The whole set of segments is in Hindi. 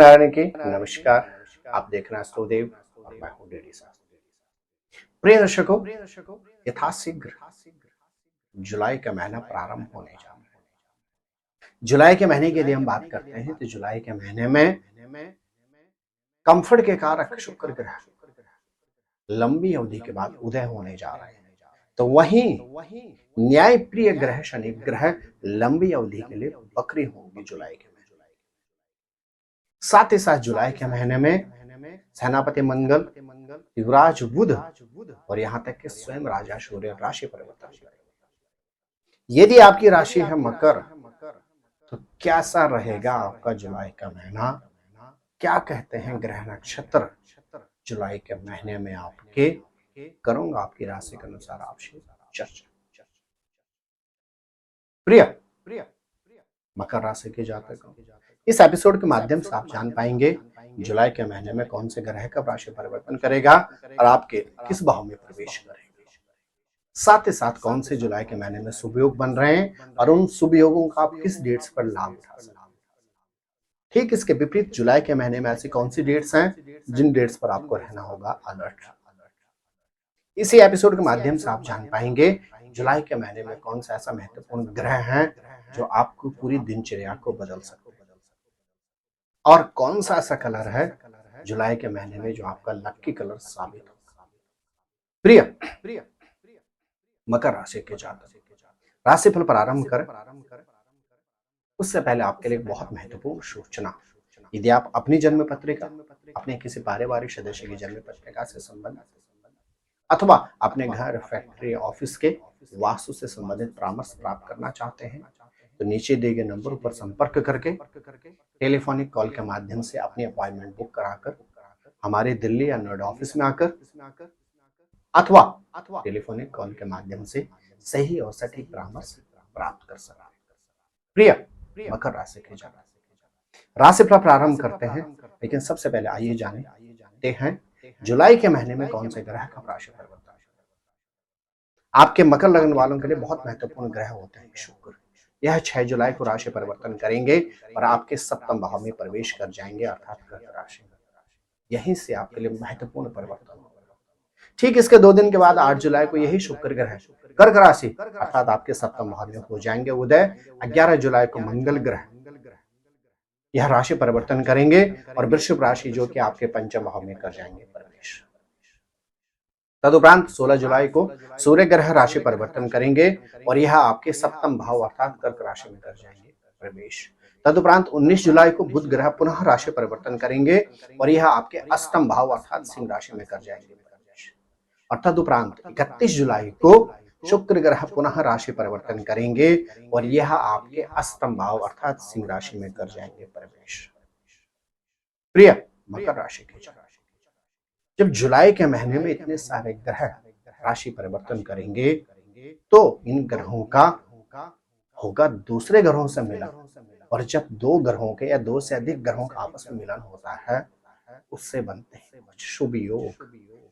नारायण की नमस्कार। आप देख रहे हैं अस्तुदेव और मैं हूं डेडी शास्त्री। प्रिय दर्शकों, यथाशीघ्र जुलाई का महीना प्रारंभ होने जा रहा है। जुलाई के महीने की यदि हम बात करते हैं तो जुलाई के महीने में कंफर्ट के कारक शुक्र ग्रह लंबी अवधि के बाद उदय होने जा रहे हैं। तो वहीं न्याय प्रिय ग्रह शनि ग्रह लंबी अवधि के लिए वक्री होंगे जुलाई के महीने। साथ ही साथ जुलाई के महीने में सेनापति मंगल, युवराज बुध और यहां तक कि स्वयं राजा सूर्य राशि परिवर्तन करेंगे। यदि आपकी राशि है मकर, तो कैसा रहेगा आपका जुलाई का महीना? क्या कहते हैं ग्रह नक्षत्र जुलाई के महीने में आपके? करूंगा आपकी राशि के अनुसार आपसे चर्चा। प्रिय मकर राशि के जातकों, इस एपिसोड के माध्यम से आप जान पाएंगे जुलाई के महीने में कौन से ग्रह कब राशि परिवर्तन करेगा और आपके किस भाव में प्रवेश करेगा। साथ ही साथ कौन से जुलाई के महीने में शुभ योग बन रहे हैं और उन शुभ योगों का आप किस डेट्स पर लाभ उठा सकते हैं। ठीक इसके विपरीत जुलाई के महीने में ऐसी कौन सी डेट्स हैं जिन डेट्स पर आपको रहना होगा अलर्ट। इसी एपिसोड के माध्यम से आप जान पाएंगे जुलाई के महीने में कौन सा ऐसा महत्वपूर्ण ग्रह है जो आपको पूरी दिनचर्या को बदल सकते हैं, और कौन सा ऐसा कलर है जुलाई के महीने में जो आपका लकी कलर साबित होगा। प्रिय मकर राशि के जातक, राशिफल प्रारंभ कर उससे पहले आपके लिए बहुत महत्वपूर्ण सूचना। यदि आप अपनी जन्म पत्रिका, अपने किसी पारिवारिक सदस्य की जन्म पत्रिका से संबंधित अथवा अपने घर, फैक्ट्री, ऑफिस के वास्तु से संबंधित परामर्श प्राप्त करना चाहते हैं तो नीचे दिए गए नंबर पर संपर्क करके टेलीफोनिक कॉल के माध्यम से अपनी अपॉइंटमेंट बुक कराकर हमारे दिल्ली या नोएडा ऑफिस में आकर अथवा टेलीफोनिक कॉल के माध्यम से सही और सटीक परामर्श प्राप्त कर सकते हैं। प्रिय मकर राशि के जातक, राशिफल प्रारंभ करते हैं, लेकिन सबसे पहले आइए जानते हैं जुलाई के महीने में कौन से ग्रह का राशि परिवर्तन। आपके मकर लग्न वालों के लिए बहुत महत्वपूर्ण ग्रह होते हैं शुक्र। यह 6 जुलाई को राशि परिवर्तन करेंगे और आपके सप्तम भाव में प्रवेश कर जाएंगे, अर्थात कर्क राशि। यहीं से आपके लिए महत्वपूर्ण परिवर्तन होगा। ठीक इसके 2 दिन के बाद 8 जुलाई को यही शुक्र ग्रह कर्क राशि अर्थात आपके सप्तम भाव में हो जाएंगे उदय। 11 जुलाई को मंगल ग्रह यह राशि परिवर्तन करेंगे और वृषभ राशि जो कि आपके पंचम भाव में कर जाएंगे प्रवेश। तदुपरांत 16 जुलाई को सूर्य ग्रह राशि परिवर्तन करेंगे और यह आपके सप्तम भाव अर्थात कर्क राशि में कर जाएंगे प्रवेश। तदुपरांत 19 जुलाई को बुध ग्रह पुनः राशि परिवर्तन करेंगे और यह आपके अष्टम भाव अर्थात सिंह राशि में कर जाएंगे प्रवेश। और तदुपरांत 31 जुलाई को शुक्र ग्रह पुनः राशि परिवर्तन करेंगे और यह आपके अष्टम भाव अर्थात सिंह राशि में कर जाएंगे प्रवेश। प्रिय मकर राशि के जातक, जब जुलाई के महीने में इतने सारे ग्रह राशि परिवर्तन करेंगे तो इन ग्रहों का होगा दूसरे ग्रहों से मिलन, और जब 2 ग्रहों के या 2 से अधिक ग्रहों का आपस में मिलन होता है उससे बनते हैं कुछ शुभ योग।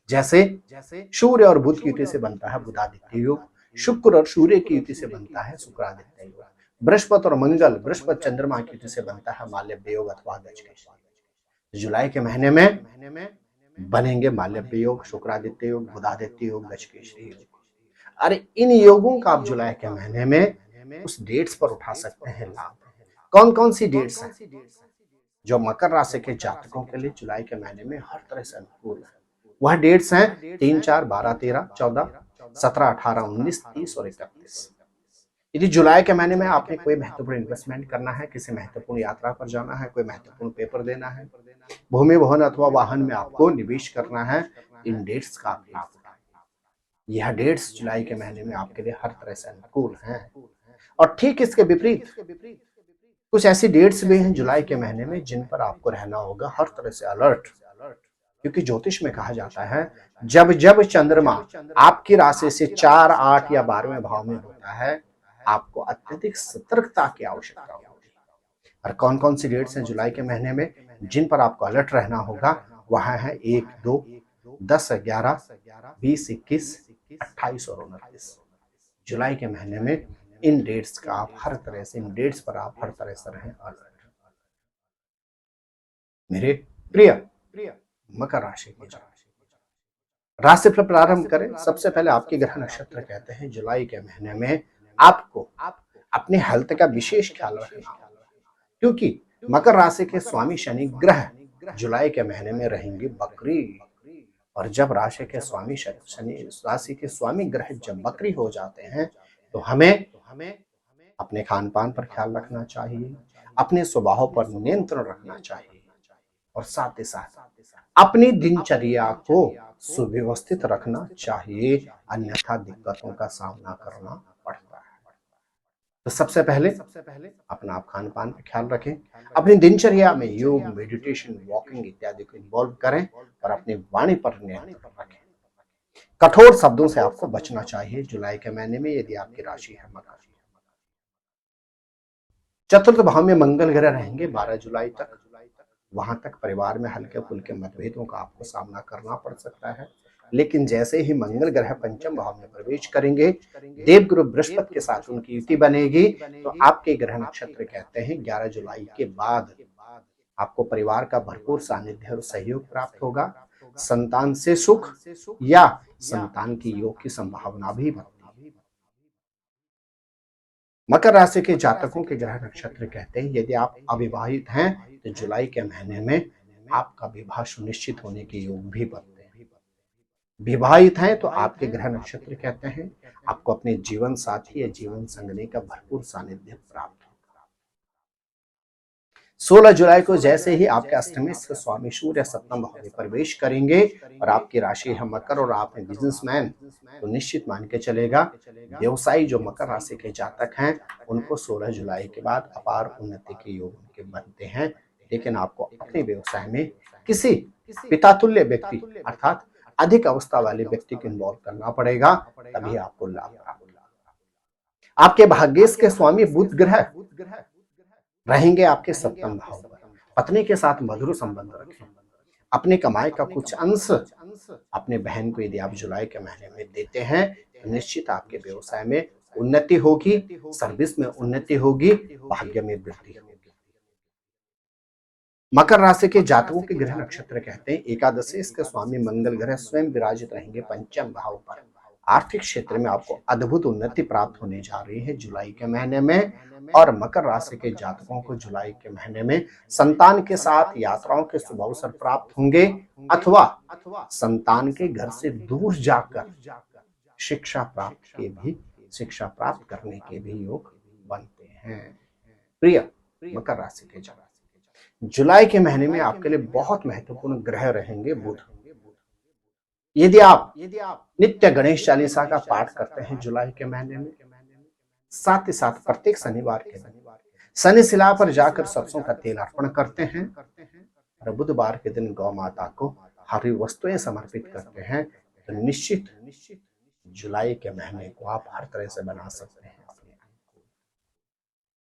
जैसे सूर्य और बुध की युति से बनता है बुधादित्य योग, शुक्र और सूर्य की युति से बनता है शुक्रादित्य योग, बृहस्पति और मंगल, बृहस्पति चंद्रमा की युति से बनता है माल्यव्य योग अथवा गजकेसरी। जुलाई के महीने में बनेंगे माल्यव्य योग, शुक्रादित्य योग, बुधादित्य योग, गजकेसरी योग। अरे इन योगों का आप जुलाई के महीने में उस डेट्स पर उठा सकते हैं लाभ। कौन कौन सी डेट्स हैं जो मकर राशि के जातकों के लिए जुलाई के महीने में हर तरह से अनुकूल है? वह डेट्स हैं 3, 4, 12, 13, 14, 17, 18, 19, 30 और 31। यदि जुलाई के महीने में आपने कोई महत्वपूर्ण इन्वेस्टमेंट करना है, किसी महत्वपूर्ण यात्रा पर जाना है, कोई महत्वपूर्ण पेपर देना है, भूमि भवन अथवा वाहन में आपको निवेश करना है, इन डेट्स का आप लाभ उठाएं। यह डेट्स जुलाई के महीने में आपके लिए हर तरह से अनुकूल हैं। और ठीक इसके विपरीत कुछ ऐसी डेट्स भी हैं जुलाई के महीने में जिन पर आपको रहना होगा हर तरह से अलर्ट, क्योंकि ज्योतिष में कहा जाता है जब जब चंद्रमा आपकी राशि से 4, 8 या 12वें भाव में होता है आपको अत्यधिक सतर्कता की आवश्यकता होती है। और कौन कौन सी डेट्स हैं जुलाई के महीने में जिन पर आपको अलर्ट रहना होगा? वह है 1, 2, 10, 11, 20, 21, 28 और 29। जुलाई के महीने में इन डेट्स का आप हर तरह से, इन डेट्स पर आप हर तरह से रहें अलर्ट। मेरे प्रिय मकर राशि के जातक, राशि पर प्रारंभ करें। सबसे पहले आपके ग्रह नक्षत्र कहते हैं जुलाई के महीने में आपको अपने हेल्थ का विशेष ख्याल रखना होगा, क्योंकि मकर राशि के स्वामी शनि ग्रह जुलाई के महीने में रहेंगे बकरी। और जब राशि के स्वामी शनि राशि के स्वामी ग्रह जब बकरी हो जाते हैं तो हमें अपने खान पान पर ख्याल रखना चाहिए, अपने स्वभाव पर नियंत्रण रखना चाहिए और साथ ही साथ अपनी दिनचर्या को सुव्यवस्थित रखना चाहिए, अन्यथा दिक्कतों का सामना करना पड़ता है। तो सबसे पहले अपना आप खान पान पर ख्याल रखें, अपनी दिनचर्या में योग, मेडिटेशन, वॉकिंग इत्यादि को इन्वॉल्व करें और अपनी वाणी पर नियंत्रण रखें। कठोर शब्दों से आपको बचना चाहिए जुलाई के महीने में यदि आपकी राशि है मकर। चतुर्थ भाव में मंगल ग्रह रहेंगे 12 जुलाई तक। वहां तक परिवार में हल्के फुल्के मतभेदों का आपको सामना करना पड़ सकता है, लेकिन जैसे ही मंगल ग्रह पंचम भाव में प्रवेश करेंगे, देवगुरु बृहस्पति के साथ उनकी युति बनेगी, तो आपके ग्रह नक्षत्र कहते हैं 11 जुलाई के बाद आपको परिवार का भरपूर सानिध्य और सहयोग प्राप्त होगा। संतान से सुख या संतान की योग की संभावना भी बनती है। मकर राशि के जातकों के ग्रह नक्षत्र कहते हैं यदि आप अविवाहित हैं तो जुलाई के महीने में आपका विवाह सुनिश्चित होने के योग भी बनते हैं। विवाहित हैं तो आपके ग्रह नक्षत्र कहते हैं आपको अपने जीवन साथी या जीवन संगनी का भरपूर सानिध्य प्राप्त होगा। 16 जुलाई को जैसे ही आपके अष्टमी से स्वामी सूर्य सप्तम भाव में प्रवेश करेंगे और आपकी राशि है मकर और आप हैं बिजनेसमैन, तो निश्चित मान के चलेगा व्यवसायी जो मकर राशि के जातक हैं उनको 16 जुलाई के बाद अपार उन्नति के योग उनके बनते हैं। लेकिन आपको अपने व्यवसाय में किसी पितातुल्य व्यक्ति अर्थात अधिक अवस्था वाले व्यक्ति को इन्वॉल्व करना पड़ेगा, तभी आपको लाभ प्राप्त होगा। आपके भाग्येश के स्वामी बुध ग्रह रहेंगे आपके सप्तम भाव पर। पत्नी के साथ मधुर संबंध रखें। अपने कमाई का कुछ अंश अपने बहन को यदि आप जुलाई के महीने में देते हैं तो निश्चित आपके व्यवसाय में उन्नति होगी, सर्विस में उन्नति होगी, भाग्य में वृद्धि होगी। मकर राशि के जातकों के ग्रह नक्षत्र कहते हैं एकादशी इसके स्वामी मंगल ग्रह स्वयं विराजित रहेंगे पंचम भाव पर। आर्थिक क्षेत्र में आपको अद्भुत उन्नति प्राप्त होने जा रही है जुलाई के महीने में। और मकर राशि के जातकों को जुलाई के महीने में संतान के साथ यात्राओं के शुभ अवसर प्राप्त होंगे अथवा संतान के घर से दूर जाकर शिक्षा प्राप्त करने के भी योग बनते हैं। प्रिय मकर राशि के जातक, जुलाई के महीने में आपके लिए बहुत महत्वपूर्ण ग्रह रहेंगे बुध। यदि आप नित्य गणेश चालीसा का पाठ करते हैं जुलाई के महीने में, साथ ही साथ प्रत्येक शनिवार के दिन शनि शिला पर जाकर सरसों का तेल अर्पण करते हैं और बुधवार के दिन गौ माता को हरी वस्तुएं समर्पित करते हैं, तो निश्चित जुलाई के महीने को आप हर तरह से बना सकते हैं।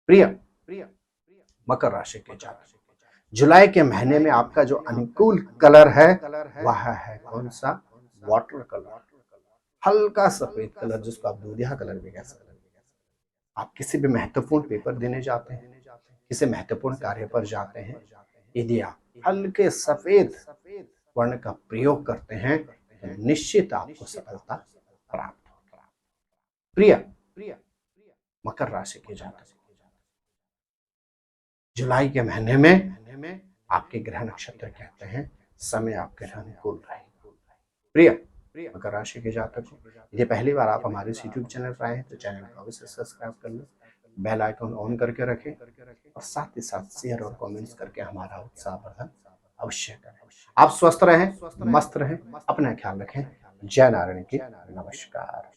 प्रिय मकर राशि के जातक, जुलाई के महीने में आपका जो अनुकूल कलर है वह है कौन सा? वाटर कलर, हल्का सफेद कलर जिसको आप दूधिया कलर भी कह सकते हैं। आप किसी भी महत्वपूर्ण पेपर देने जाते हैं, किसी महत्वपूर्ण कार्य पर जाते हैं, यदि आप हल्के सफेद वर्ण का प्रयोग करते हैं तो निश्चित आपको सफलता प्राप्त होगी। प्रिय मकर राशि के जातक, जुलाई के महीने में आपके ग्रह नक्षत्र कहते हैं समय आपके लिए अनुकूल रहे। प्रिय मकर राशि के जातक, यदि पहली बार आप हमारे यूट्यूब चैनल पर आए हैं तो चैनल को अवश्य सब्सक्राइब कर लें, बेल आइकन ऑन करके रखें और साथ ही साथ शेयर और कमेंट्स करके हमारा उत्साह वर्धन अवश्य करें। आप स्वस्थ रहें, मस्त रहें, अपना ख्याल रखें। जय नारायण की नमस्कार।